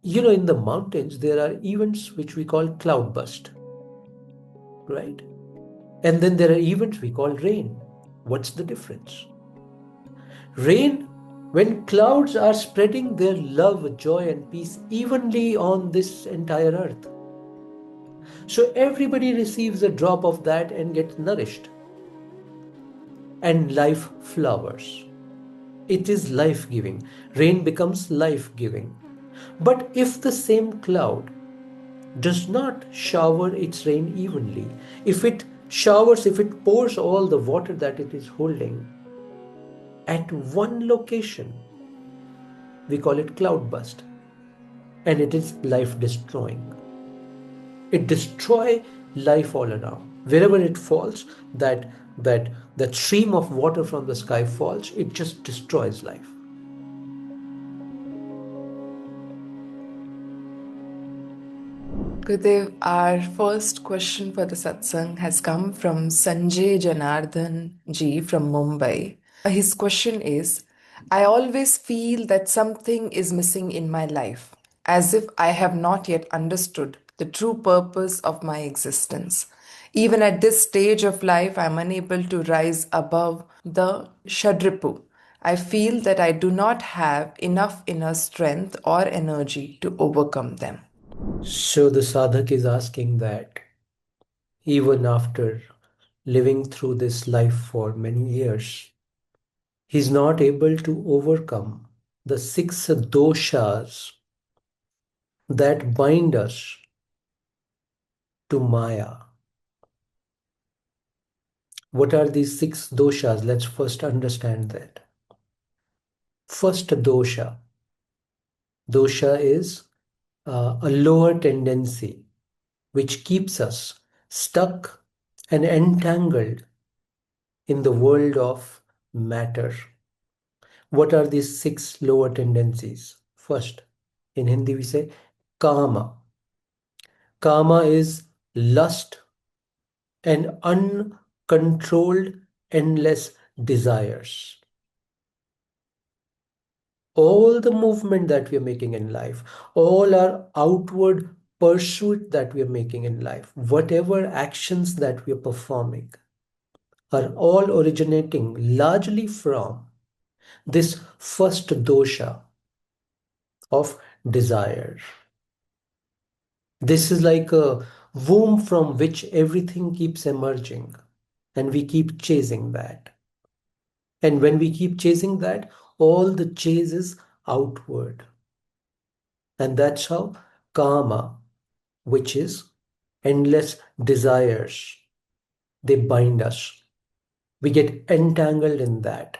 In the mountains, there are events which we call cloudburst, right? And then there are events we call rain. What's the difference? Rain, when clouds are spreading their love, joy, and peace evenly on this entire earth. So everybody receives a drop of that and gets nourished, and life flowers. It is life giving. Rain becomes life giving. But if the same cloud does not shower its rain evenly, if it pours all the water that it is holding at one location, we call it cloudburst, and it is life destroying. It destroys life all around. Wherever it falls, that that that stream of water from the sky falls, it just destroys life. Gurudev, our first question for the satsang has come from Sanjay Janardhan ji from Mumbai. His question is, I always feel that something is missing in my life, as if I have not yet understood the true purpose of my existence. Even at this stage of life, I am unable to rise above the Shadripu. I feel that I do not have enough inner strength or energy to overcome them. So the sadhak is asking that even after living through this life for many years, he's not able to overcome the six doshas that bind us to Maya. What are these six doshas? Let's first understand that. First dosha. Dosha is a lower tendency which keeps us stuck and entangled in the world of matter. What are these six lower tendencies? First, in Hindi we say kama. Kama is lust and uncontrolled, endless desires. All the movement that we are making in life, all our outward pursuit that we are making in life, whatever actions that we are performing, are all originating largely from this first dosha of desire. This is like a womb from which everything keeps emerging, and we keep chasing that. And when we keep chasing that, all the chase is outward. And that's how karma, which is endless desires, they bind us. We get entangled in that.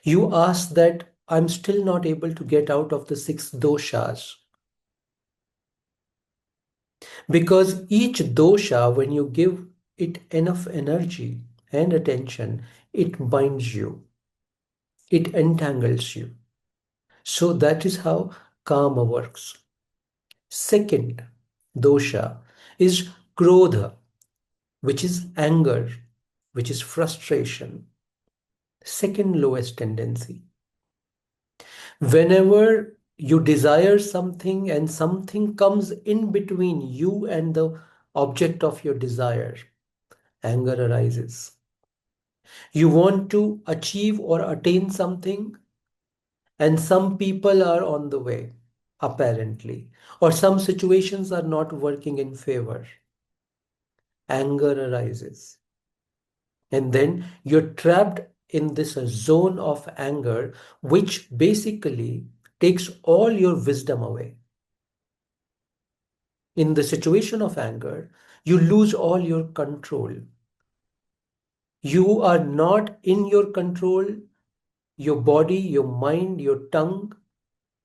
You ask that I'm still not able to get out of the six doshas. Because each dosha, when you give it enough energy and attention, it binds you, it entangles you. So that is how karma works. Second dosha is Krodha, which is anger, which is frustration. Second lowest tendency. Whenever you desire something and something comes in between you and the object of your desire, anger arises. You want to achieve or attain something, and some people are on the way, apparently, or some situations are not working in favor. Anger arises. And then you're trapped in this zone of anger, which basically takes all your wisdom away. In the situation of anger, you lose all your control. You are not in your control. Your body, your mind, your tongue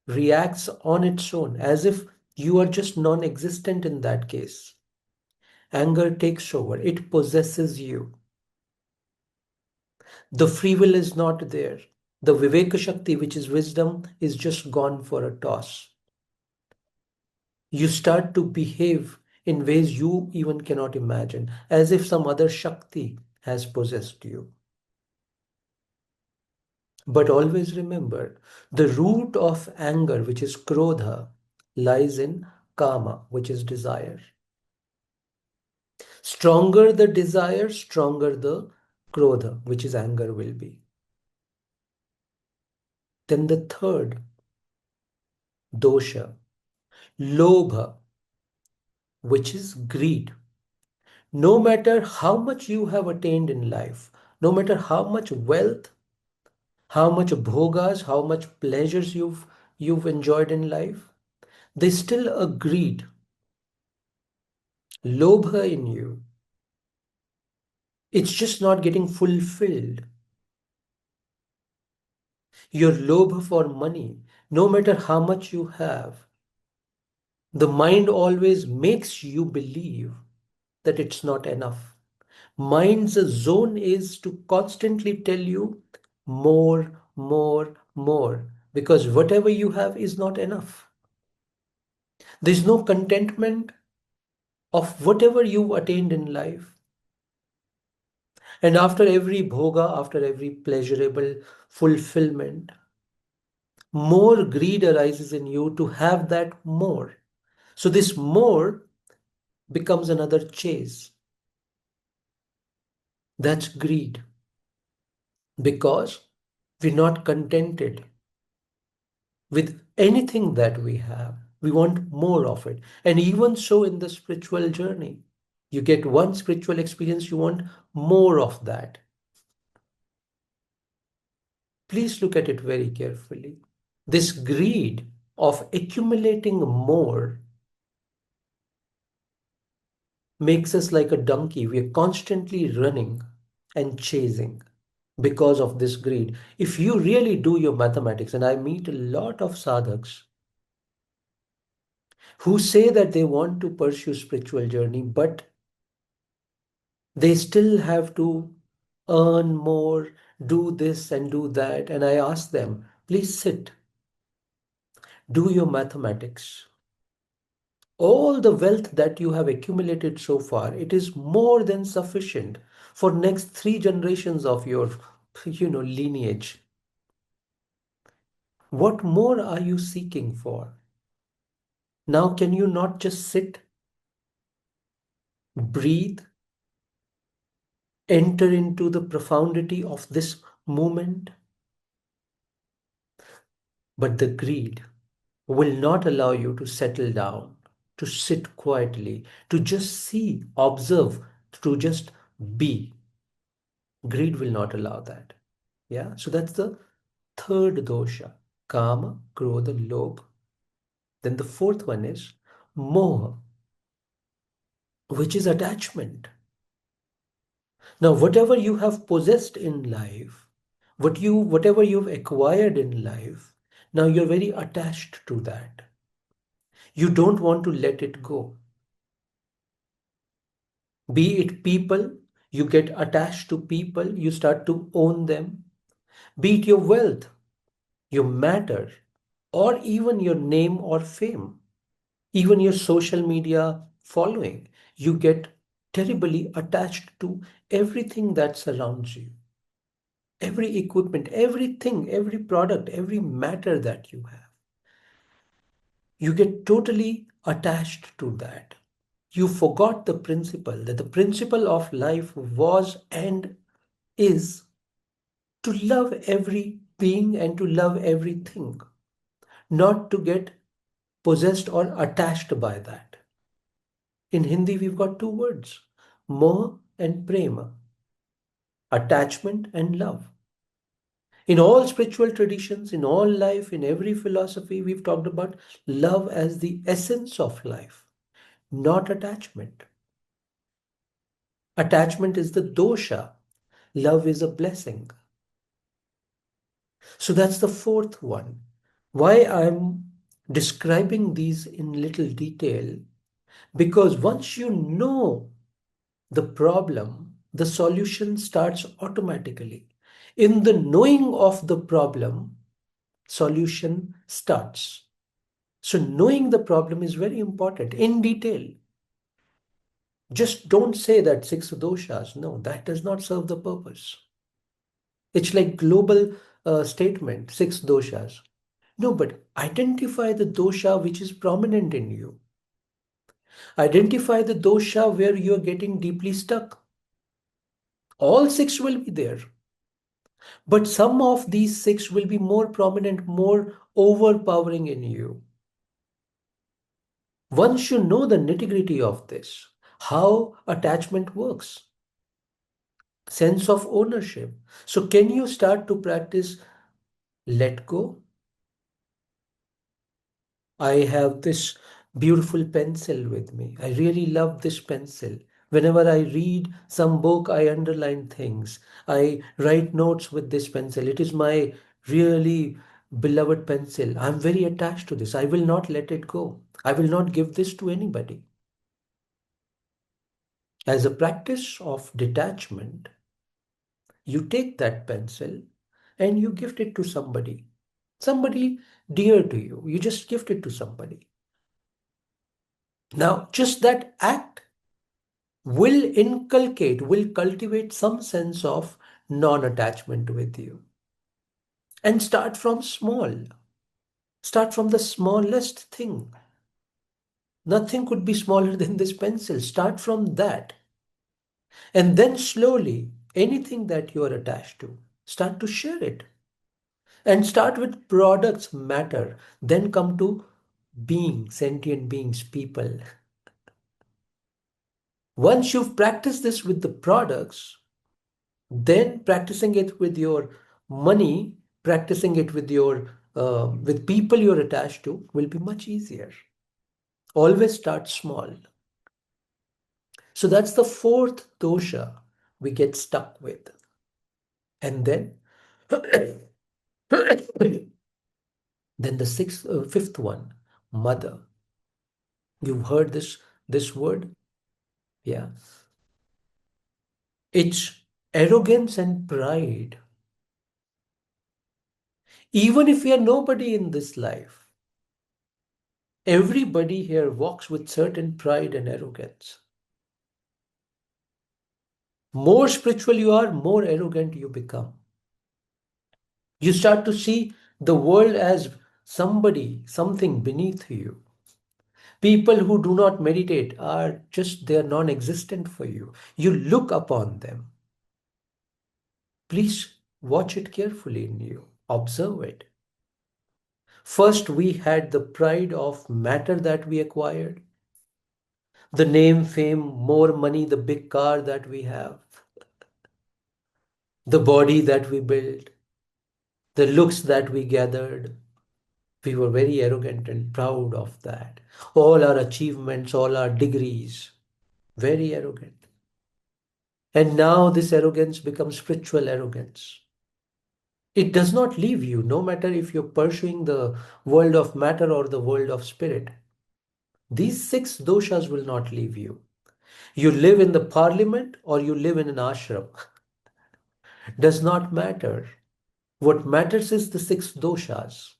reacts on its own as if you are just non existent in that case. Anger takes over, it possesses you. The free will is not there. The Viveka Shakti, which is wisdom, is just gone for a toss. You start to behave in ways you even cannot imagine, as if some other Shakti has possessed you. But always remember, the root of anger, which is Krodha, lies in Kama, which is desire. Stronger the desire, stronger the Krodha, which is anger, will be. Then the third dosha, Lobha, which is greed. No matter how much you have attained in life, no matter how much wealth, how much bhogas, how much pleasures you've enjoyed in life, there's still a greed, lobha in you. It's just not getting fulfilled. Your lobha for money, no matter how much you have, the mind always makes you believe that it's not enough. Mind's zone is to constantly tell you more, more, more, because whatever you have is not enough. There's no contentment of whatever you've attained in life. And after every bhoga, after every pleasurable fulfillment, more greed arises in you to have that more. So this more becomes another chase. That's greed because we're not contented with anything that we have. We want more of it. And even so, in the spiritual journey, you get one spiritual experience, you want more of that. Please look at it very carefully. This greed of accumulating more makes us like a donkey. We are constantly running and chasing because of this greed. If you really do your mathematics, and I meet a lot of sadhaks who say that they want to pursue spiritual journey, but they still have to earn more, do this and do that. And I ask them, please sit, do your mathematics. All the wealth that you have accumulated so far, it is more than sufficient for next 3 generations of your, lineage. What more are you seeking for? Now, can you not just sit, breathe, enter into the profundity of this moment? But the greed will not allow you to settle down, to sit quietly, to just see, observe, to just be. Greed will not allow that. Yeah, so that's the third dosha, Kama, Krodha, Lobha. Then the fourth one is Moha, which is attachment. Now, whatever you have possessed in life, whatever you've acquired in life, now you're very attached to that. You don't want to let it go. Be it people, you get attached to people, you start to own them. Be it your wealth, your matter, or even your name or fame, even your social media following, you get terribly attached to everything that surrounds you. Every equipment, everything, every product, every matter that you have. You get totally attached to that. You forgot the principle that the principle of life was and is to love every being and to love everything, not to get possessed or attached by that. In Hindi, we've got 2 words, Moha and Prema, attachment and love. In all spiritual traditions, in all life, in every philosophy, we've talked about love as the essence of life, not attachment. Attachment is the dosha, love is a blessing. So that's the fourth one. Why I'm describing these in little detail, because once you know the problem, the solution starts automatically. In the knowing of the problem, solution starts. So knowing the problem is very important in detail. Just don't say that 6 doshas. No, that does not serve the purpose. It's like global statement, six doshas. No, but identify the dosha which is prominent in you. Identify the dosha where you're getting deeply stuck. All six will be there. But some of these six will be more prominent, more overpowering in you. One should know the nitty-gritty of this, how attachment works, sense of ownership. So, can you start to practice let go? I have this beautiful pencil with me. I really love this pencil. Whenever I read some book, I underline things. I write notes with this pencil. It is my really beloved pencil. I'm very attached to this. I will not let it go. I will not give this to anybody. As a practice of detachment, you take that pencil and you gift it to somebody dear to you. You just gift it to somebody. Now, just that act will cultivate some sense of non attachment with you. And start from small. Start from the smallest thing. Nothing could be smaller than this pencil. Start from that. And then slowly, anything that you are attached to, start to share it. And start with products, matter. Then come to being, sentient beings, people. Once you've practiced this with the products, then practicing it with your money, practicing it with your with people you're attached to will be much easier. Always start small. So that's the fourth dosha we get stuck with. And then then the fifth one, mother. You've heard this word? Yeah. It's arrogance and pride. Even if we are nobody in this life, everybody here walks with certain pride and arrogance. More spiritual you are, more arrogant you become. You start to see the world as somebody, something beneath you. People who do not meditate are just, they are non existent for you. You look upon them. Please watch it carefully in you, observe it. First, we had the pride of matter that we acquired, the name, fame, more money, the big car that we have, the body that we built, the looks that we gathered. We were very arrogant and proud of that. All our achievements, all our degrees, very arrogant. And now this arrogance becomes spiritual arrogance. It does not leave you, no matter if you're pursuing the world of matter or the world of spirit. These six doshas will not leave you. You live in the parliament or you live in an ashram. Does not matter. What matters is the six doshas.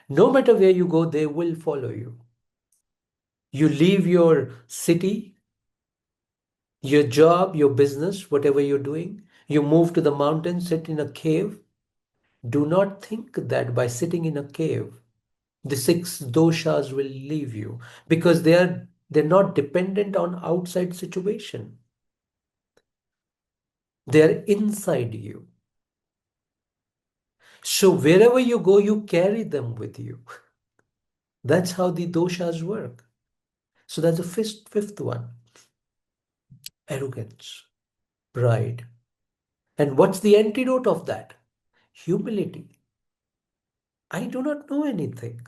No matter where you go, they will follow you. You leave your city, your job, your business, whatever you're doing. You move to the mountains, sit in a cave. Do not think that by sitting in a cave, the six doshas will leave you, because they're not dependent on outside situation. They're inside you. So wherever you go, you carry them with you. That's how the doshas work. So that's the fifth one. Arrogance, pride. And what's the antidote of that? Humility. I do not know anything.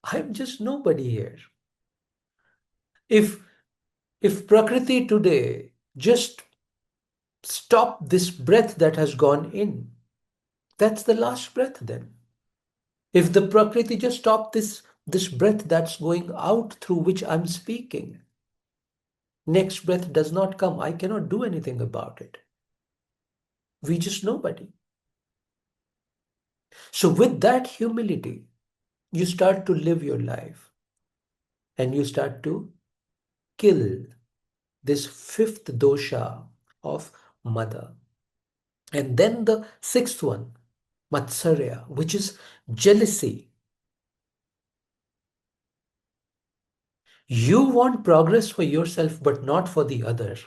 I'm just nobody here. If if Prakriti today just stop this breath that has gone in, that's the last breath then. If the Prakriti just stop this breath that's going out through which I'm speaking, next breath does not come. I cannot do anything about it. We just nobody. So with that humility, you start to live your life and you start to kill this fifth dosha of mother. And then the sixth one, Matsarya, which is jealousy. You want progress for yourself, but not for the other.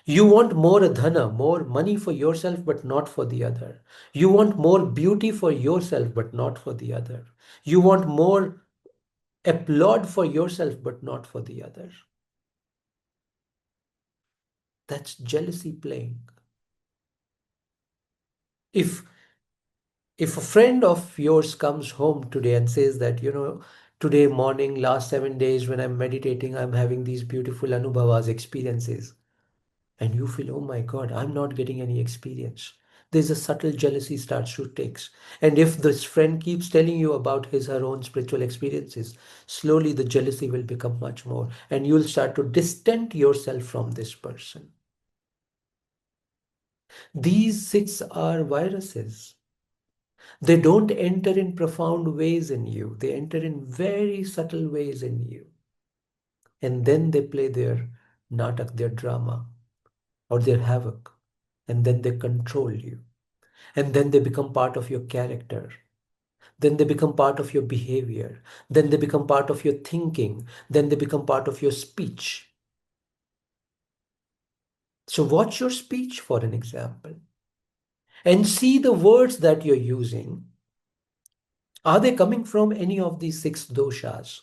You want more dhana, more money for yourself, but not for the other. You want more beauty for yourself, but not for the other. You want more applaud for yourself, but not for the other. That's jealousy playing. If if a friend of yours comes home today and says that, today morning, last 7 days when I'm meditating, I'm having these beautiful anubhavas, experiences, and you feel, oh my God, I'm not getting any experience. There's a subtle jealousy starts to take. And if this friend keeps telling you about his her own spiritual experiences, slowly the jealousy will become much more, and you'll start to distance yourself from this person. These six are viruses. They don't enter in profound ways in you. They enter in very subtle ways in you. And then they play their natak, their drama, or their havoc. And then they control you. And then they become part of your character. Then they become part of your behavior. Then they become part of your thinking. Then they become part of your speech. So watch your speech for an example and see the words that you're using. Are they coming from any of these six doshas?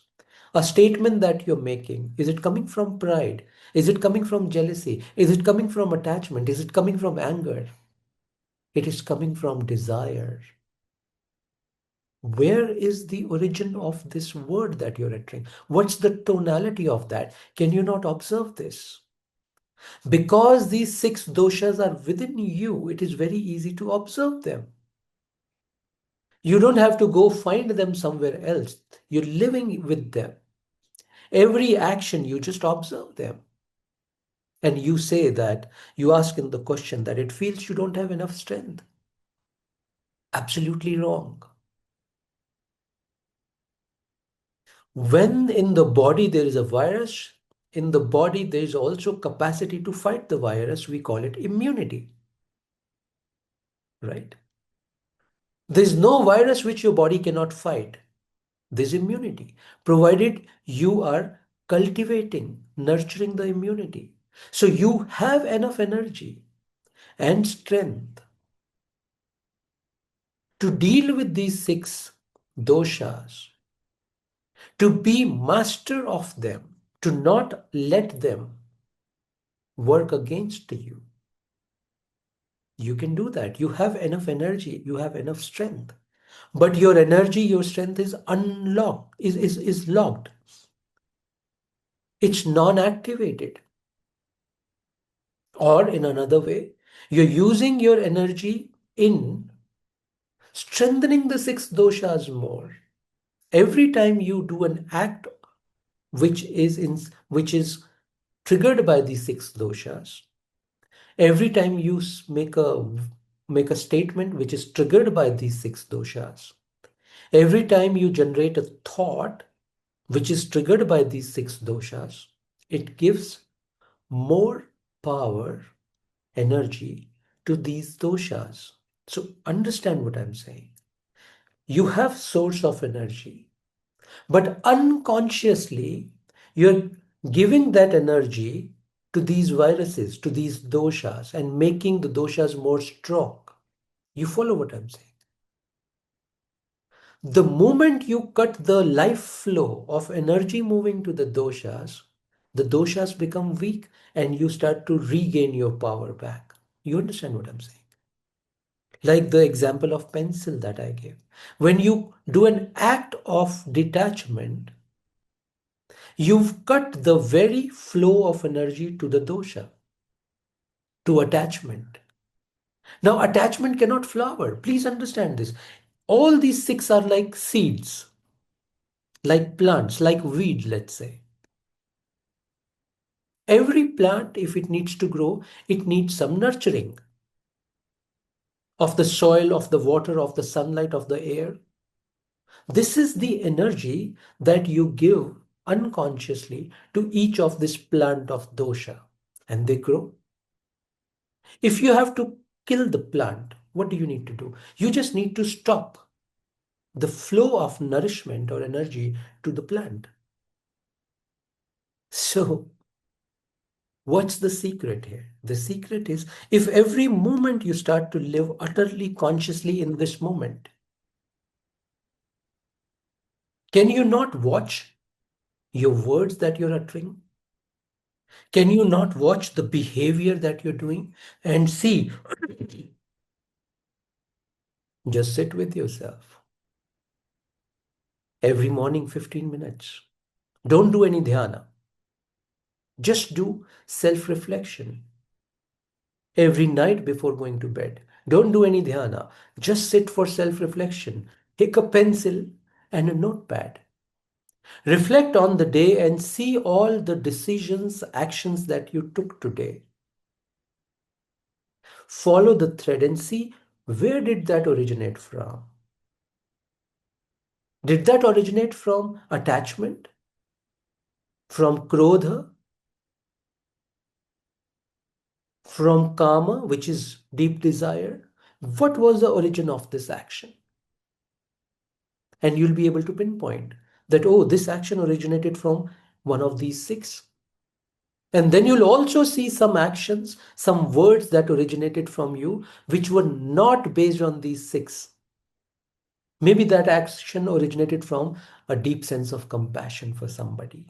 A statement that you're making, is it coming from pride? Is it coming from jealousy? Is it coming from attachment? Is it coming from anger? It is coming from desire. Where is the origin of this word that you're uttering? What's the tonality of that? Can you not observe this? Because these six doshas are within you, it is very easy to observe them. You don't have to go find them somewhere else. You're living with them. Every action, you just observe them. And you say that, you ask in the question that it feels you don't have enough strength. Absolutely wrong. When in the body there is a virus, in the body there is also capacity to fight the virus. We call it immunity, right? There's no virus which your body cannot fight. There's immunity, provided you are cultivating, nurturing the immunity. So you have enough energy and strength to deal with these six doshas, to be master of them, to not let them work against you. You can do that. You have enough energy, you have enough strength. But your energy, your strength is unlocked, is locked. It's non-activated. Or in another way, you're using your energy in strengthening the six doshas more. Every time you do an act which is triggered by these six doshas, every time you make a statement which is triggered by these six doshas, every time you generate a thought which is triggered by these six doshas, it gives more power, energy to these doshas. So understand what I'm saying. You have source of energy, but unconsciously you're giving that energy to these viruses, to these doshas, and making the doshas more strong. You follow what I'm saying? The moment you cut the life flow of energy moving to the doshas become weak and you start to regain your power back. You understand what I'm saying? Like the example of pencil that I gave. When you do an act of detachment, you've cut the very flow of energy to the dosha, to attachment. Now, attachment cannot flower. Please understand this. All these six are like seeds, like plants, like weed, let's say. Every plant, if it needs to grow, it needs some nurturing of the soil, of the water, of the sunlight, of the air. This is the energy that you give unconsciously to each of this plant of dosha, and they grow. If you have to kill the plant, what do you need to do? You just need to stop the flow of nourishment or energy to the plant. So, what's the secret here? The secret is if every moment you start to live utterly consciously in this moment, can you not watch your words that you're uttering? Can you not watch the behavior that you're doing and see? Just sit with yourself every morning 15 minutes. Don't do any dhyana. Just do self reflection every night before going to bed. Don't do any dhyana. Just sit for self reflection. Take a pencil and a notepad. Reflect on the day and see all the decisions, actions that you took today. Follow the thread and see where did that originate from? Did that originate from attachment? From Krodha? From karma, which is deep desire? What was the origin of this action? And you'll be able to pinpoint that, oh, this action originated from one of these six. And then you'll also see some actions, some words that originated from you, which were not based on these six. Maybe that action originated from a deep sense of compassion for somebody.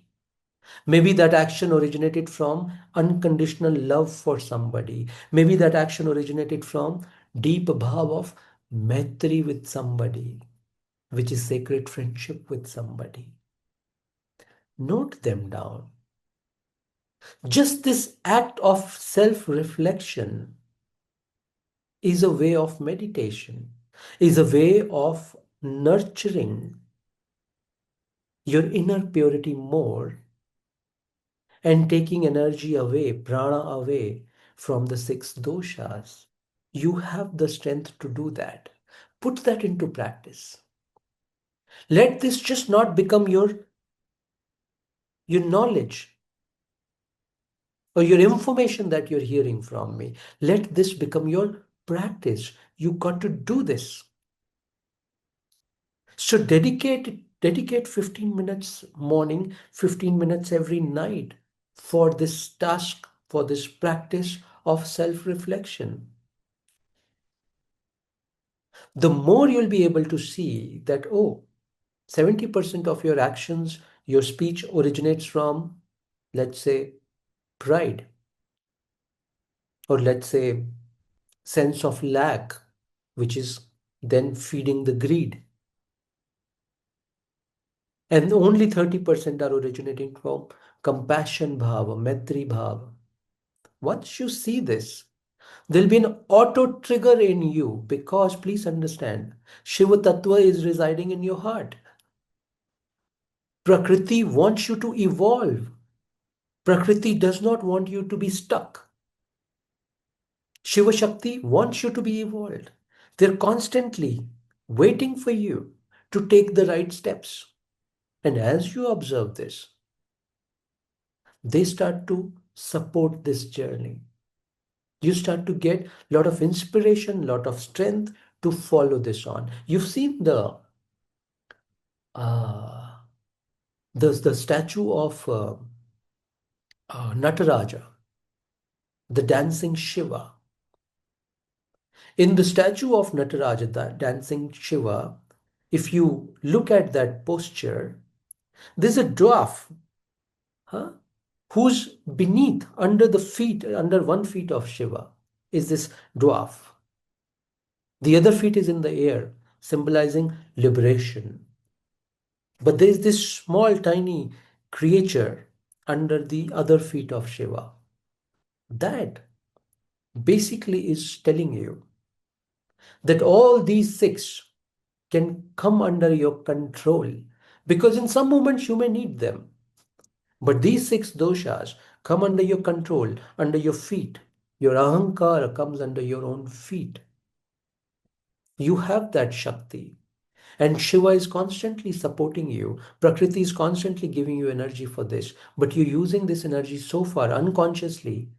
Maybe that action originated from unconditional love for somebody. Maybe that action originated from deep bhav of maitri with somebody, which is sacred friendship with somebody. Note them down. Just this act of self reflection is a way of meditation, is a way of nurturing your inner purity more and taking energy away, prana away from the six doshas. You have the strength to do that. Put that into practice. Let this just not become your knowledge or your information that you're hearing from me. Let this become your practice. You got to do this. So dedicate 15 minutes morning, 15 minutes every night for this task, for this practice of self-reflection. The more you'll be able to see that, oh, 70% of your actions, your speech originates from, let's say, pride, or let's say, sense of lack, which is then feeding the greed. And only 30% are originating from compassion bhava, maitri bhava. Once you see this, there'll be an auto trigger in you because please understand, Shiva Tattva is residing in your heart. Prakriti wants you to evolve. Prakriti does not want you to be stuck. Shiva Shakti wants you to be evolved. They're constantly waiting for you to take the right steps. And as you observe this, they start to support this journey. You start to get a lot of inspiration, lot of strength to follow this on. You've seen uh, the statue of Nataraja, the dancing Shiva. In the statue of Nataraja, the dancing Shiva, if you look at that posture, there's a dwarf, huh, who's beneath, under the feet, under one feet of Shiva, is this dwarf. The other feet is in the air, symbolizing liberation. But there is this small, tiny creature under the other feet of Shiva. That basically is telling you that all these six can come under your control because in some moments you may need them. But these six doshas come under your control, under your feet. Your ahankara comes under your own feet. You have that Shakti. And Shiva is constantly supporting you. Prakriti is constantly giving you energy for this. But you're using this energy so far unconsciously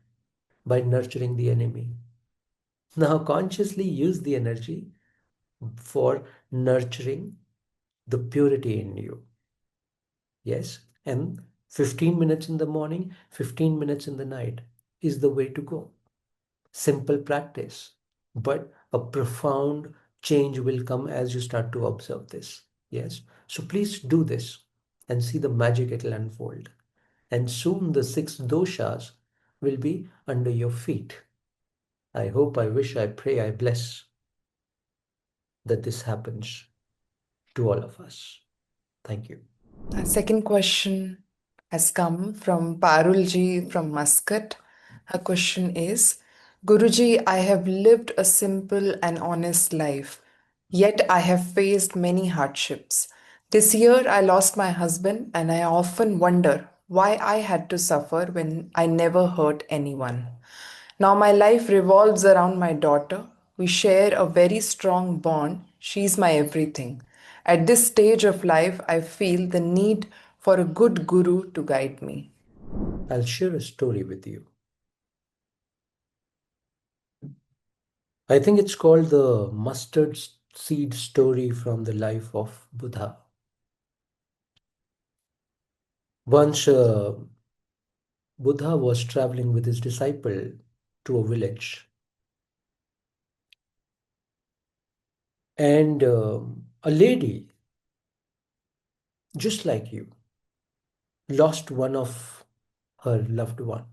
by nurturing the enemy. Now consciously use the energy for nurturing the purity in you. Yes, and 15 minutes in the morning, 15 minutes in the night is the way to go. Simple practice, but a profound change will come as you start to observe this. Yes, so please do this and see the magic it'll unfold. And soon the six doshas will be under your feet. I hope, I wish, I pray, I bless that this happens to all of us. Thank you. Our second question has come from Parul ji from Muscat. Her question is, Guruji, I have lived a simple and honest life, yet I have faced many hardships. This year I lost my husband, and I often wonder why I had to suffer when I never hurt anyone. Now my life revolves around my daughter. We share a very strong bond. She's my everything. At this stage of life, I feel the need for a good guru to guide me. I'll share a story with you. I think it's called the mustard seed story from the life of Buddha. Once Buddha was traveling with his disciple to a village, and a lady, just like you, lost one of her loved one,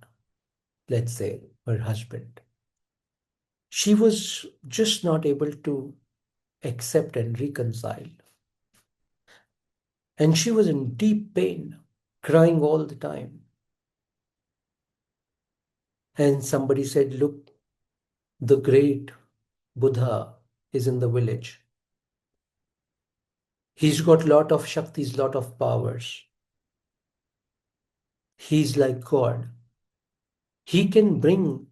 let's say her husband. She was just not able to accept and reconcile. And she was in deep pain, crying all the time. And somebody said, look, the great Buddha is in the village. He's got lot of shaktis, lot of powers. He's like God. He can bring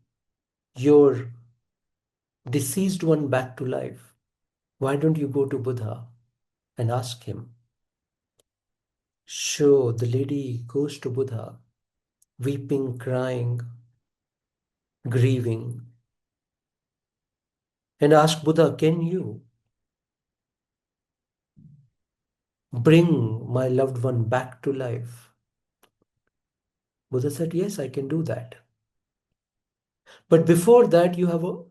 your deceased one back to life. Why don't you go to Buddha and ask him? So the lady goes to Buddha, weeping, crying, grieving, and asks Buddha, can you bring my loved one back to life? Buddha said, yes, I can do that. But before that,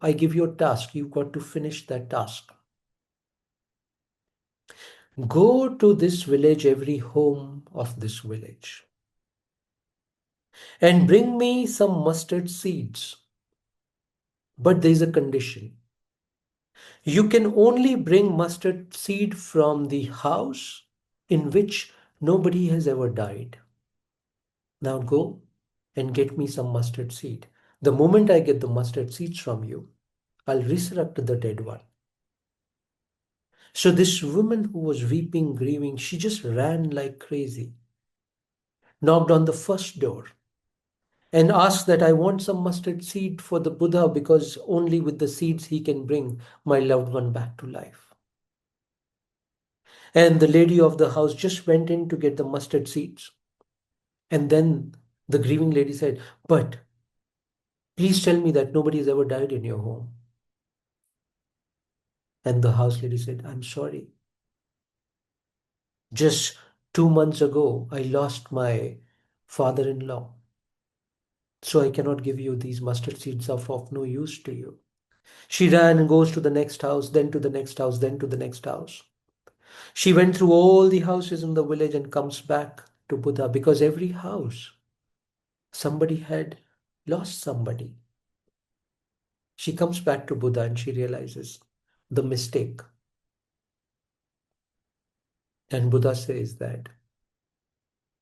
I give you a task. You've got to finish that task. Go to this village, every home of this village, and bring me some mustard seeds. But there is a condition. You can only bring mustard seed from the house in which nobody has ever died. Now go and get me some mustard seed. The moment I get the mustard seeds from you, I'll resurrect the dead one. So this woman who was weeping, grieving, she just ran like crazy, knocked on the first door and asked that I want some mustard seed for the Buddha because only with the seeds he can bring my loved one back to life. And the lady of the house just went in to get the mustard seeds. And then the grieving lady said, but please tell me that nobody has ever died in your home. And the house lady said, I'm sorry. Just 2 months ago, I lost my father-in-law. So I cannot give you these mustard seeds of no use to you. She ran and goes to the next house, then to the next house, then to the next house. She went through all the houses in the village and comes back to Buddha because every house, somebody had lost somebody. She comes back to Buddha and she realizes the mistake. And Buddha says that,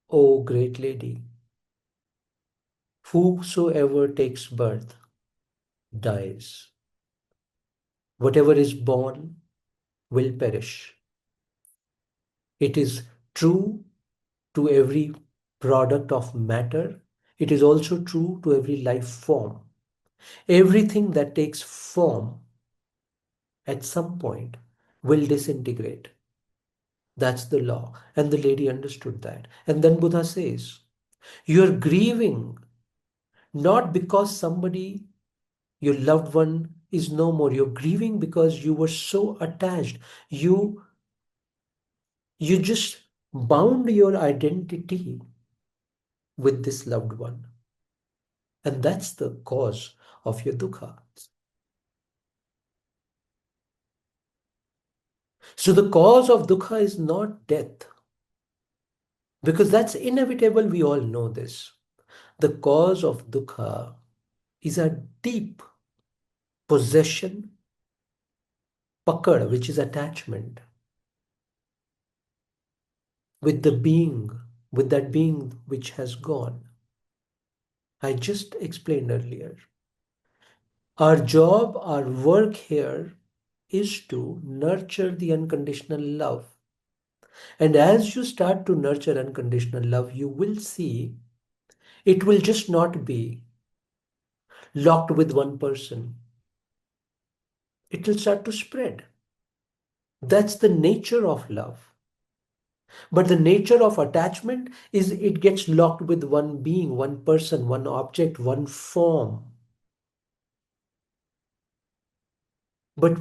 O great lady, whosoever takes birth dies. Whatever is born will perish. It is true to every product of matter. It is also true to every life form. Everything that takes form at some point will disintegrate. That's the law. And the lady understood that. And then Buddha says, you're grieving not because somebody, your loved one, is no more. You're grieving because you were so attached. You just bound your identity with this loved one. And that's the cause of your dukkha. So the cause of dukkha is not death, because that's inevitable. We all know this. The cause of dukkha is a deep possession, pakad, which is attachment with the being, with that being which has gone. I just explained earlier. Our job, our work here is to nurture the unconditional love. And as you start to nurture unconditional love, you will see it will just not be locked with one person. It will start to spread. That's the nature of love. But the nature of attachment is it gets locked with one being, one person, one object, one form. But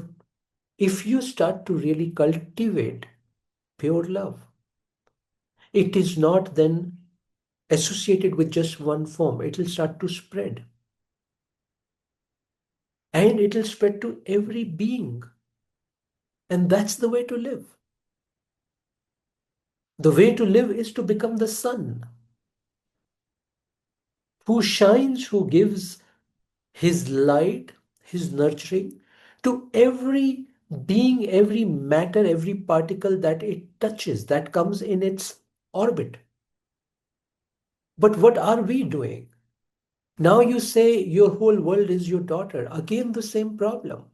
if you start to really cultivate pure love, it is not then associated with just one form. It will start to spread. And it will spread to every being. And that's the way to live. The way to live is to become the sun who shines, who gives his light, his nurturing to every being, every matter, every particle that it touches, that comes in its orbit. But what are we doing? Now you say your whole world is your daughter. Again, the same problem.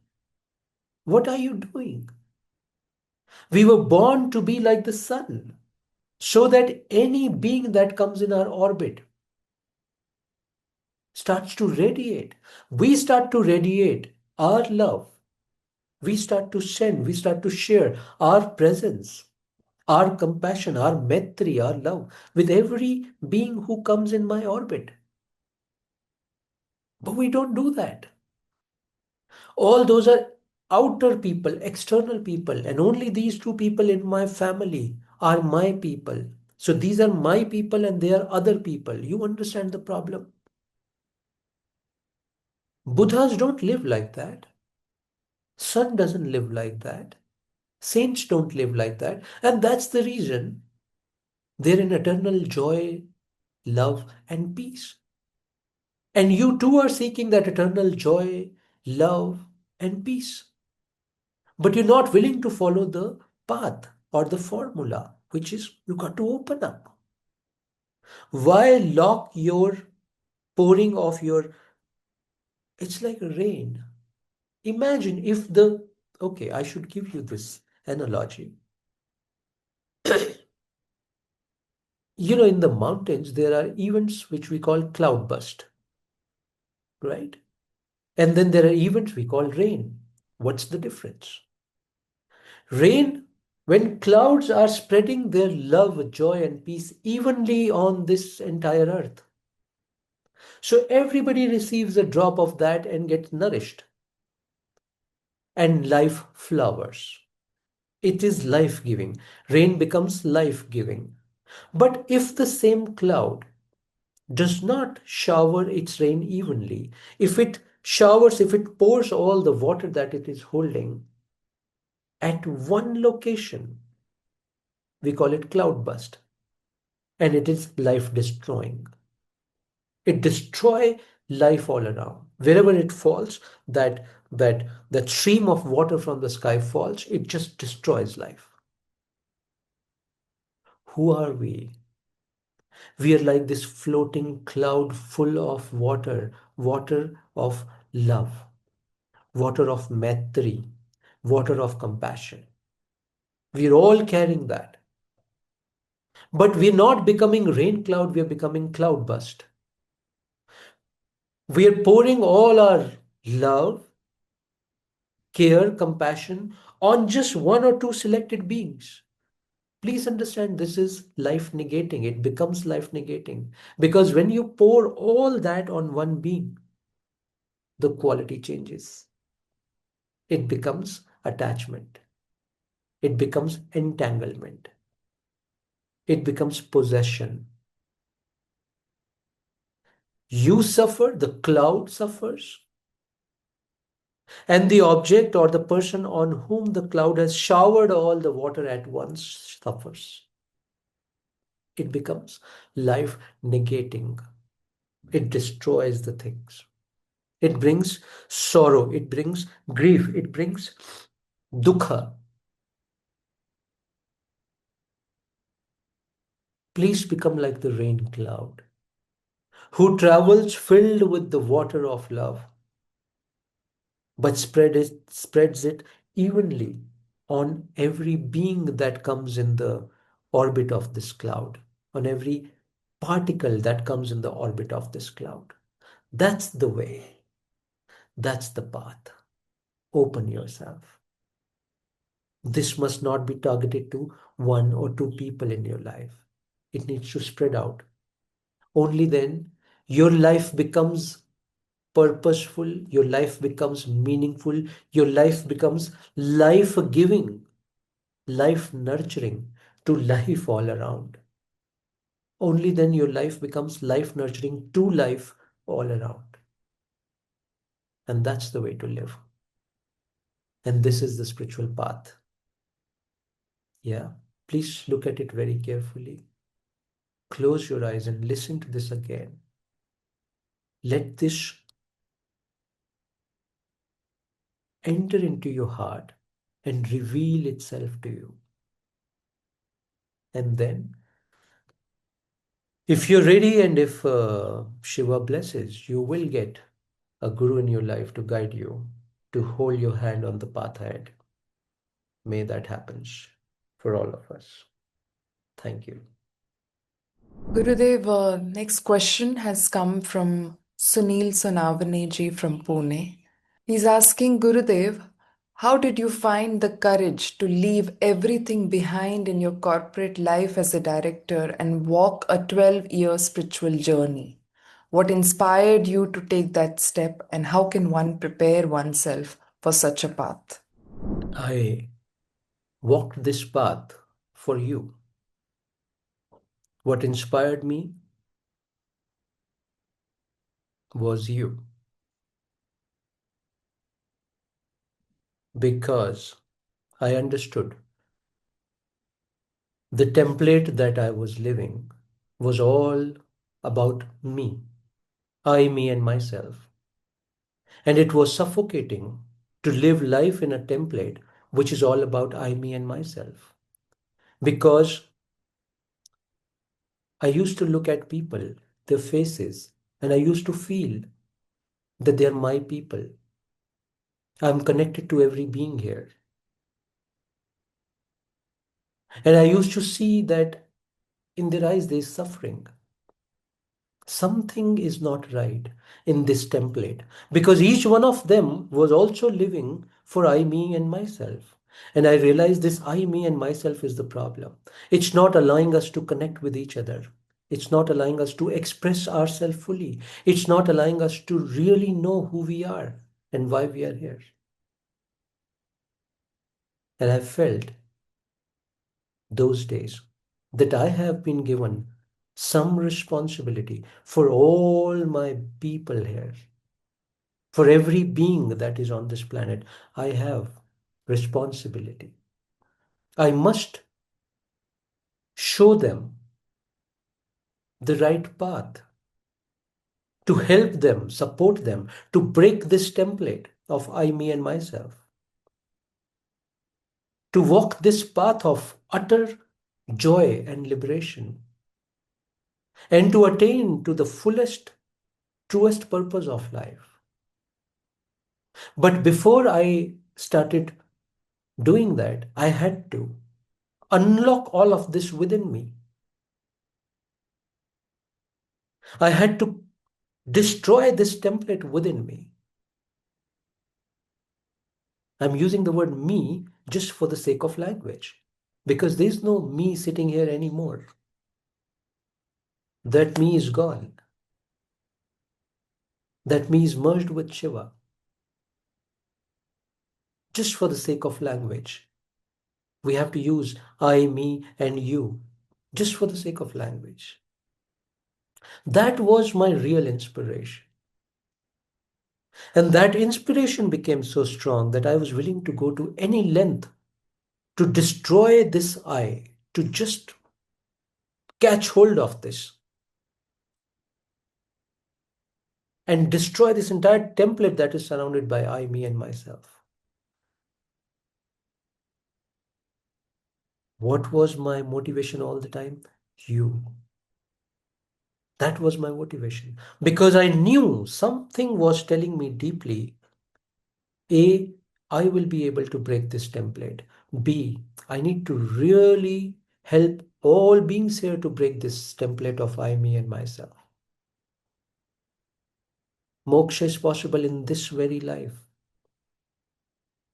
What are you doing? We were born to be like the sun, so that any being that comes in our orbit starts to radiate. We start to radiate our love. We start to send, we start to share our presence, our compassion, our maitri, our love with every being who comes in my orbit. But we don't do that. All those are outer people, external people, and only these two people in my family are my people. So these are my people and they are other people. You understand the problem? Buddhas don't live like that. Sun doesn't live like that. Saints don't live like that. And that's the reason they're in eternal joy, love, and peace. And you too are seeking that eternal joy, love, and peace. But you're not willing to follow the path or the formula, which is you got to open up. Why lock your pouring of your, it's like rain. Imagine if the, okay, I should give you this analogy. In the mountains, there are events which we call cloudburst, right? And then there are events we call rain. What's the difference? Rain, when clouds are spreading their love, joy, and peace evenly on this entire earth. So everybody receives a drop of that and gets nourished, and life flowers. It is life giving. Rain becomes life giving. But if the same cloud does not shower its rain evenly, if it showers, if it pours all the water that it is holding at one location, we call it cloudburst, and it is life destroying. It destroy life all around. Wherever it falls, that stream of water from the sky falls, it just destroys life. Who are we? We are like this floating cloud full of water, water of love, water of maitri, water of compassion. We're all carrying that. But we're not becoming rain cloud, we're becoming cloudburst. We're pouring all our love, care, compassion on just one or two selected beings. Please understand this is life negating. It becomes life negating. Because when you pour all that on one being, the quality changes. it becomes attachment, it becomes entanglement, it becomes possession. You suffer, the cloud suffers, and the object or the person on whom the cloud has showered all the water at once suffers. It becomes life negating. It destroys the things. It brings sorrow. It brings grief. It brings dukkha. Please become like the rain cloud, who travels filled with the water of love, but spreads it evenly on every being that comes in the orbit of this cloud, on every particle that comes in the orbit of this cloud. That's the way. That's the path. Open yourself. This must not be targeted to one or two people in your life. It needs to spread out. Only then your life becomes purposeful, your life becomes meaningful, your life becomes life giving, life nurturing to life all around. Only then your life becomes life nurturing to life all around. And that's the way to live. And this is the spiritual path. Yeah. Please look at it very carefully. Close your eyes and listen to this again. Let this enter into your heart and reveal itself to you. And then, if you're ready and if Shiva blesses, you will get a guru in your life to guide you, to hold your hand on the path ahead. May that happens for all of us. Thank you. Gurudev, next question has come from Sunil Sonavane from Pune. He's asking Gurudev, how did you find the courage to leave everything behind in your corporate life as a director and walk a 12-year spiritual journey? What inspired you to take that step, and how can one prepare oneself for such a path? I walked this path for you. What inspired me was you, because I understood the template that I was living was all about me, I, me, and myself. And it was suffocating to live life in a template which is all about I, me, and myself. Because I used to look at people, their faces, and I used to feel that they are my people. I'm connected to every being here. And I used to see that in their eyes there is suffering. Something is not right in this template, because each one of them was also living for I, me, and myself. And I realized this I, me, and myself is the problem. It's not allowing us to connect with each other. It's not allowing us to express ourselves fully. It's not allowing us to really know who we are and why we are here. And I felt those days that I have been given some responsibility for all my people here. For every being that is on this planet, I have responsibility. I must show them the right path, to help them, support them, to break this template of I, me, and myself, to walk this path of utter joy and liberation, and to attain to the fullest, truest purpose of life. But before I started doing that, I had to unlock all of this within me. I had to destroy this template within me. I'm using the word me just for the sake of language, because there's no me sitting here anymore. That me is gone. That me is merged with Shiva. just for the sake of language. We have to use I, me, and you just for the sake of language. That was my real inspiration. And that inspiration became so strong that I was willing to go to any length to destroy this I, to just catch hold of this and destroy this entire template that is surrounded by I, me, and myself. What was my motivation all the time? You. That was my motivation because I knew something was telling me deeply A, I will be able to break this template. B, I need to really help all beings here to break this template of I, me, and myself. Moksha is possible in this very life.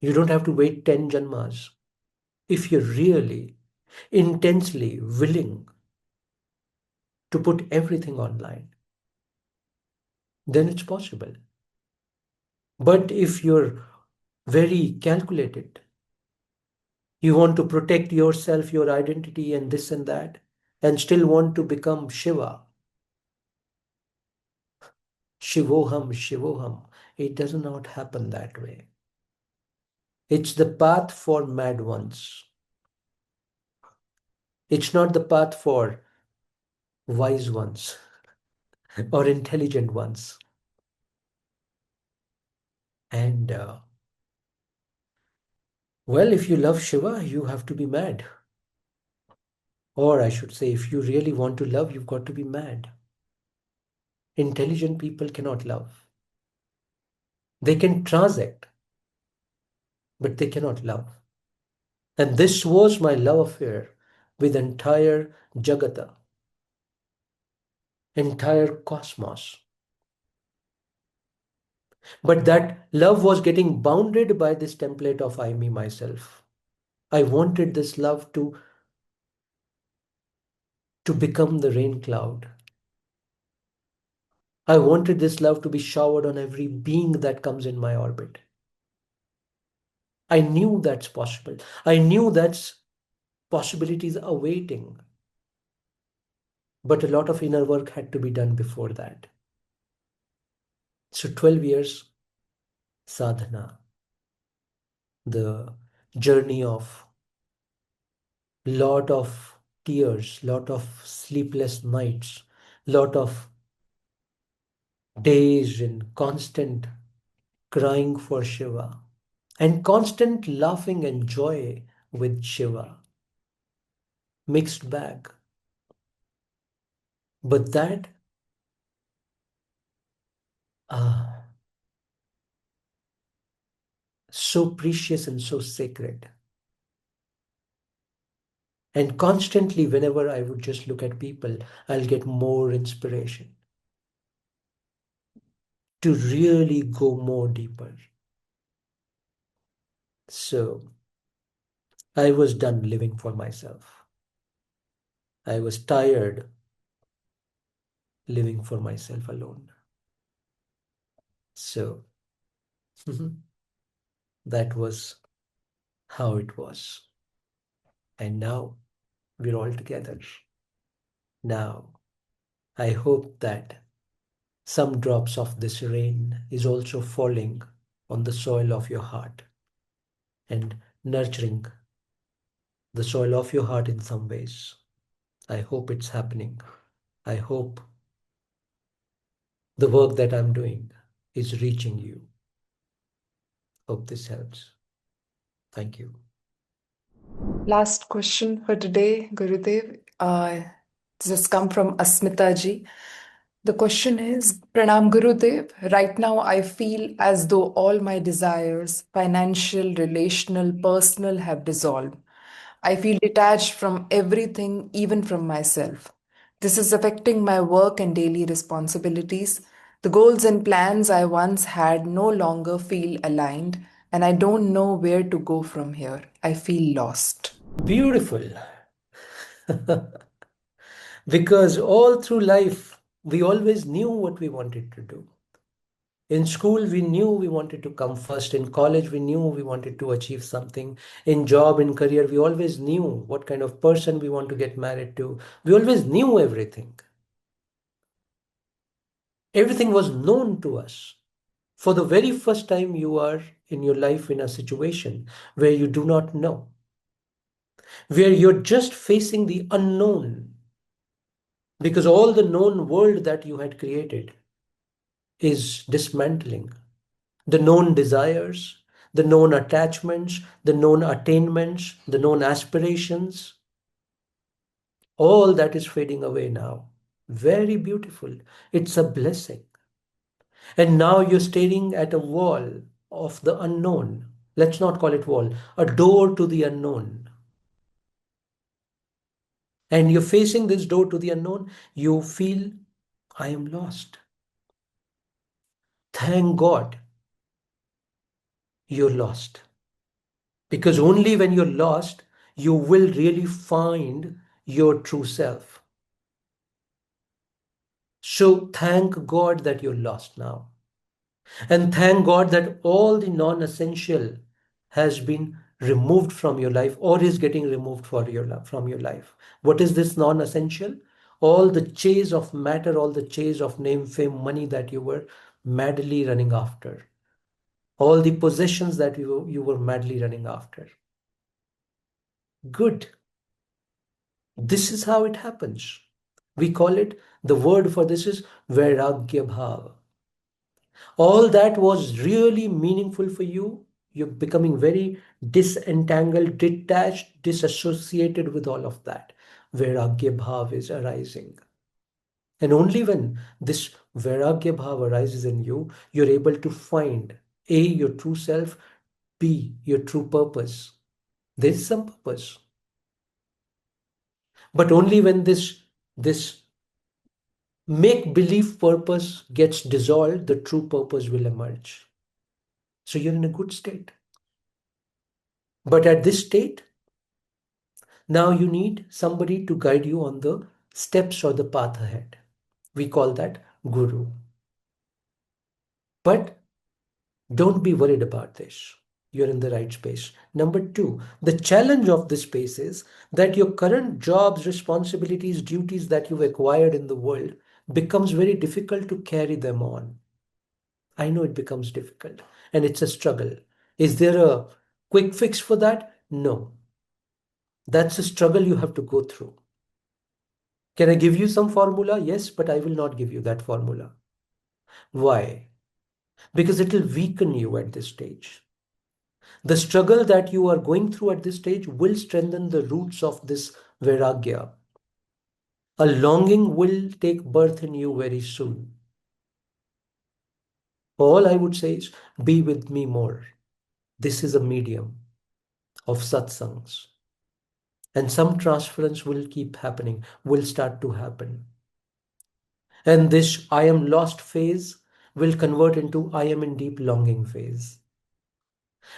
You don't have to wait 10 janmas. If you're really intensely willing to put everything online, then it's possible. But if you're very calculated, you want to protect yourself, your identity, and this and that, and still want to become Shiva, Shivoham, Shivoham. It does not happen that way. It's the path for mad ones. It's not the path for wise ones or intelligent ones. And well, if you love Shiva, you have to be mad. Or I should say, if you really want to love, you've got to be mad. Intelligent people cannot love. They can transact, but they cannot love. And this was my love affair with entire Jagata, entire cosmos. But that love was getting bounded by this template of I, me, myself. I wanted this love to become the rain cloud. I wanted this love to be showered on every being that comes in my orbit. I knew that's possible. I knew that's possibilities awaiting. But a lot of inner work had to be done before that. So 12 years sadhana, the journey of lot of tears, lot of sleepless nights, lot of days in constant crying for Shiva and constant laughing and joy with Shiva. Mixed bag. But that, ah, so precious and so sacred. And constantly, whenever I would just look at people, I'll get more inspiration to really go more deeper. So I was done living for myself. I was tired living for myself alone. So that was how it was. And now we're all together. Now I hope that some drops of this rain is also falling on the soil of your heart and nurturing the soil of your heart in some ways. I hope it's happening. I hope the work that I'm doing is reaching you. Hope this helps. Thank you. Last question for today, Gurudev. This has come from Asmita ji. The question is, Pranam Gurudev, right now I feel as though all my desires, financial, relational, personal, have dissolved. I feel detached from everything, even from myself. This is affecting my work and daily responsibilities. The goals and plans I once had no longer feel aligned, and I don't know where to go from here. I feel lost. Beautiful. Because all through life, we always knew what we wanted to do. In school, we knew we wanted to come first. In college, we knew we wanted to achieve something. In job, in career, we always knew what kind of person we want to get married to. We always knew everything. Everything was known to us. For the very first time, you are in your life in a situation where you do not know, where you're just facing the unknown, because all the known world that you had created is dismantling. The known desires, the known attachments, the known attainments, the known aspirations, all that is fading away now. Very beautiful. It's a blessing. And now you're staring at a wall of the unknown. Let's not call it wall, a door to the unknown. And you're facing this door to the unknown, you feel, I am lost. Thank God you're lost. Because only when you're lost, you will really find your true self. So thank God that you're lost now. And thank God that all the non essential has been removed from your life or is getting removed from your life. What is this non essential? All the chase of matter, all the chase of name, fame, money that you were madly running after, all the possessions that you were madly running after. Good. This is how it happens. We call it, the word for this is Vairagya Bhav. All that was really meaningful for you, you're becoming very disentangled, detached, disassociated with all of that. Vairagya Bhav is arising. And only when this Vairagya Bhav arises in you, you're able to find A, your true self, B, your true purpose. There is some purpose. But only when this make believe purpose gets dissolved, the true purpose will emerge. So you're in a good state. But at this state, now you need somebody to guide you on the steps or the path ahead. We call that Guru. But don't be worried about this. You're in the right space. Number two, the challenge of this space is that your current jobs, responsibilities, duties that you've acquired in the world becomes very difficult to carry them on. I know it becomes difficult and it's a struggle. Is there a quick fix for that? No. That's a struggle you have to go through. Can I give you some formula? Yes, but I will not give you that formula. Why? Because it will weaken you at this stage. The struggle that you are going through at this stage will strengthen the roots of this Vairagya. A longing will take birth in you very soon. All I would say is be with me more. This is a medium of satsangs. And some transference will keep happening, will start to happen. And this I am lost phase will convert into I am in deep longing phase.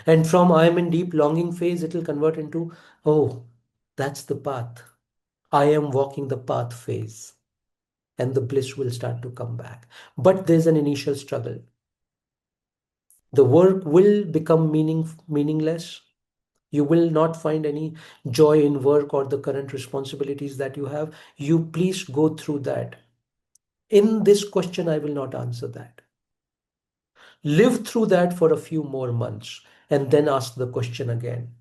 And from I am in deep longing phase, it will convert into, oh, that's the path. I am walking the path phase. And the bliss will start to come back. But there's an initial struggle. The work will become meaningless. You will not find any joy in work or the current responsibilities that you have. You please go through that. In this question, I will not answer that. Live through that for a few more months and then ask the question again.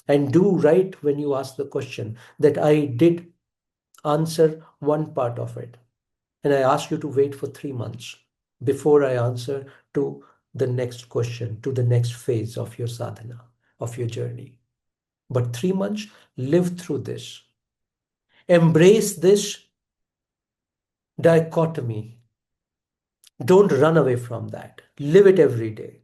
And do right when you ask the question that I did answer one part of it. And I ask you to wait for 3 months before I answer to the next question, to the next phase of your sadhana, of your journey. But 3 months, live through this. Embrace this dichotomy. Don't run away from that. Live it every day.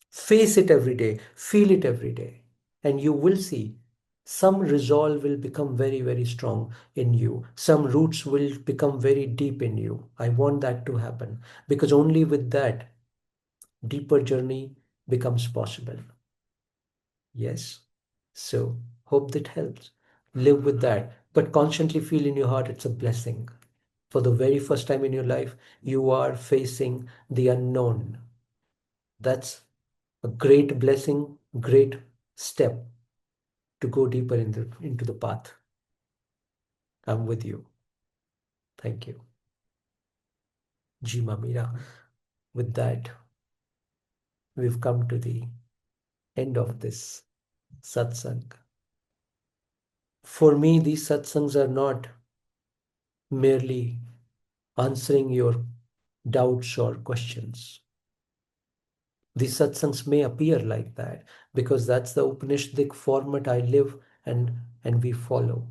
Face it every day. Feel it every day. And you will see some resolve will become very, very strong in you. Some roots will become very deep in you. I want that to happen because only with that, deeper journey becomes possible. Yes. So, hope that helps. Live with that, but constantly feel in your heart it's a blessing. For the very first time in your life, you are facing the unknown. That's a great blessing, great step to go deeper into the path. I'm with you. Thank you. Ji Mamira. With that, we've come to the end of this satsang. For me, these satsangs are not merely answering your doubts or questions. These satsangs may appear like that because that's the Upanishadic format I live and we follow.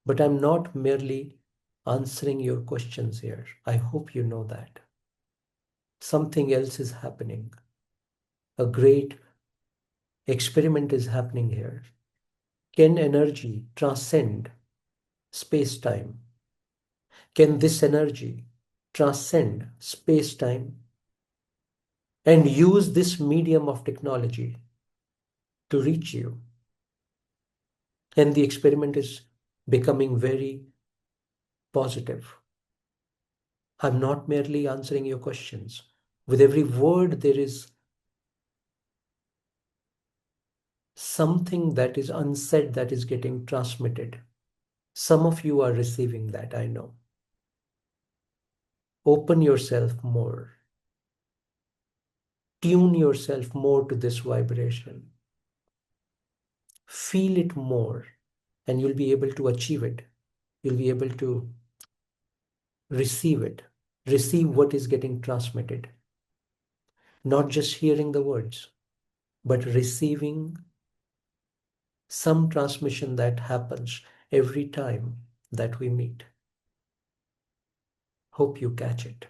But I'm not merely answering your questions here. I hope you know that. Something else is happening. A great experiment is happening here. Can energy transcend space-time? Can this energy transcend space-time and use this medium of technology to reach you? And the experiment is becoming very positive. I'm not merely answering your questions. With every word, there is something that is unsaid that is getting transmitted. Some of you are receiving that, I know. Open yourself more. Tune yourself more to this vibration. Feel it more, and you'll be able to achieve it. You'll be able to receive it, receive what is getting transmitted. Not just hearing the words, but receiving some transmission that happens every time that we meet. Hope you catch it.